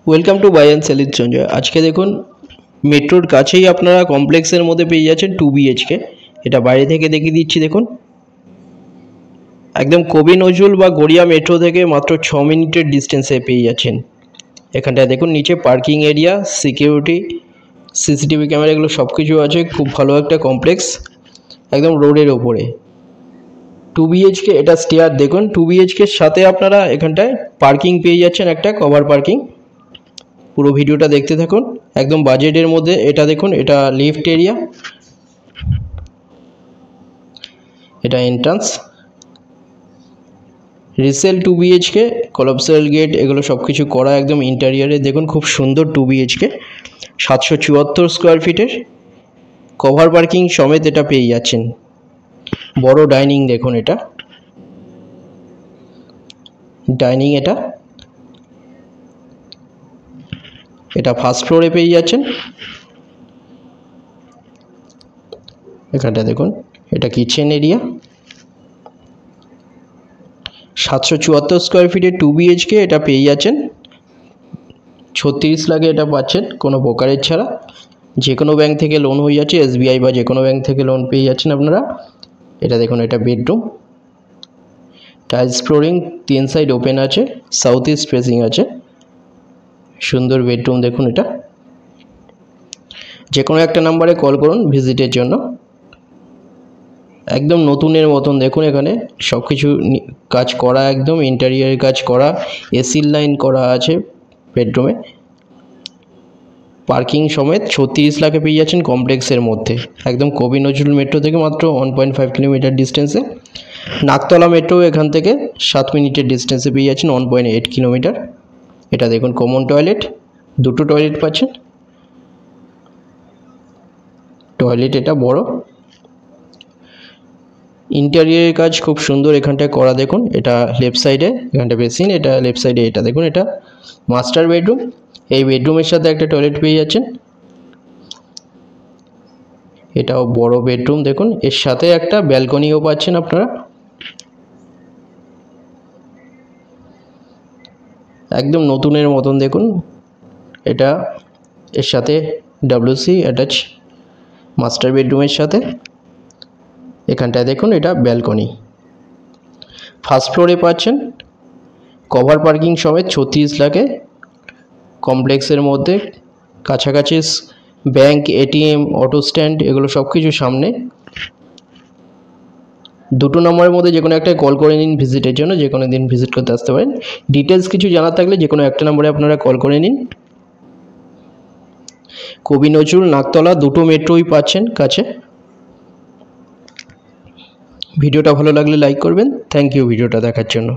Welcome to buy and sell with Sanjay. আজকে দেখুন মেট্রোর কাছেই আপনারা কমপ্লেক্সের মধ্যে পেয়ে যাচ্ছেন 2 BHK। এটা বাইরে থেকে দেখিয়ে দিচ্ছি। দেখুন একদম কবি নজরুল বা গড়িয়া মেট্রো থেকে মাত্র 6 মিনিটের ডিস্টেন্সে পেয়ে যাচ্ছেন। এখানটায় দেখুন নিচে parking area, security, CCTV camera এগুলো সব কিছু আছে। খুব ভালো একটা কমপ্লেক্স, একদম রোডের ওপরে। 2 BHK এটা স্টেয়ার। দেখুন 2 BHKর সাথে আপনারা এখানটায় পার্কিং পেয়ে যাচ্ছেন, একটা কভার পার্কিং। পুরো ভিডিওটা দেখতে থাকুন, একদম বাজেটের মধ্যে। এটা দেখুন, এটা লিফট এরিয়া, এটা এন্ট্রান্স। রিসেল 2 BHK, কলাপসাল গেট এগুলো সব কিছু করা একদম ইন্টেরিয়ারে। দেখুন খুব সুন্দর 2 BHK, 774 স্কোয়ার ফিটের কভার পার্কিং সমেত এটা পেয়ে যাচ্ছেন। বড় ডাইনিং দেখুন, এটা ডাইনিং। এটা ফার্স্ট ফ্লোরে পেয়ে যাচ্ছেন। এখানটা দেখুন, এটা কিচেন এরিয়া। 774 স্কোয়ার ফিটের 2 BHK এটা পেয়ে যাচ্ছেন 36 লাখে। এটা পাচ্ছেন কোনো ব্রোকারেজ ছাড়া। যে কোনো ব্যাংক থেকে লোন হয়ে যাচ্ছে, SBI বা যে কোনো ব্যাংক থেকে লোন পেয়ে যাচ্ছেন আপনারা। এটা দেখুন, এটা bedroom, tiles flooring, 3 side open আছে, সাউথ ইস্ট ফেসিং আছে। সুন্দর বেডরুম দেখুন। এটা যে কোনো একটা নাম্বারে কল করুন ভিজিটের জন্য। একদম নতুনের মতন দেখুন, এখানে সব কিছু কাজ করা, একদম ইন্টেরিয়ারের কাজ করা, এসির লাইন করা আছে বেডরুমে। পার্কিং সমেত 36 লাখে পেয়ে যাচ্ছেন কমপ্লেক্সের মধ্যে, একদম কবি নজরুল মেট্রো থেকে মাত্র 1.5 কিলোমিটার ডিস্টেন্সে। নাকতলা মেট্রো এখান থেকে 7 মিনিটের ডিস্টেন্সে পেয়ে যাচ্ছেন 1.8 কিলোমিটার। এটা দেখুন কমন টয়লেট, দুটো টয়লেট পাচ্ছেন। টয়লেট এটা বড়। ইন্টেরিয়ারের কাজ খুব সুন্দর এখানটায় করা দেখুন। এটা লেফট সাইডে, এখানটা বেসিন, এটা লেফট সাইডে। এটা দেখুন, এটা মাস্টার বেডরুম। এই বেডরুমের সাথে একটা টয়লেট পেয়ে যাচ্ছেন। এটাও বড় বেডরুম দেখুন, এর সাথে একটা ব্যালকনিও পাচ্ছেন আপনারা। একদম নতুনের মতন দেখুন। এটা এর সাথে WC অ্যাটাচ মাস্টার বেডরুমের সাথে। এখানটায় দেখুন, এটা ব্যালকনি। ফার্স্ট ফ্লোরে পাচ্ছেন কভার পার্কিং সমেত 36 লাখে কমপ্লেক্সের মধ্যে। কাছাকাছি ব্যাংক, ATM, অটো স্ট্যান্ড এগুলো সব কিছু সামনে। দুটো নম্বরের মধ্যে যে কোনো একটা কল করে নিন ভিজিটের জন্য। যে কোনো দিন ভিজিট করতে আসতে পারেন। ডিটেলস কিছু জানার থাকলে যে কোনো একটা নম্বরে আপনারা কল করে নিন। কবি নজরুল, নাকতলা দুটো মেট্রোই পাচ্ছেন কাছে। ভিডিওটা ভালো লাগলে লাইক করবেন। থ্যাংক ইউ ভিডিওটা দেখার জন্য।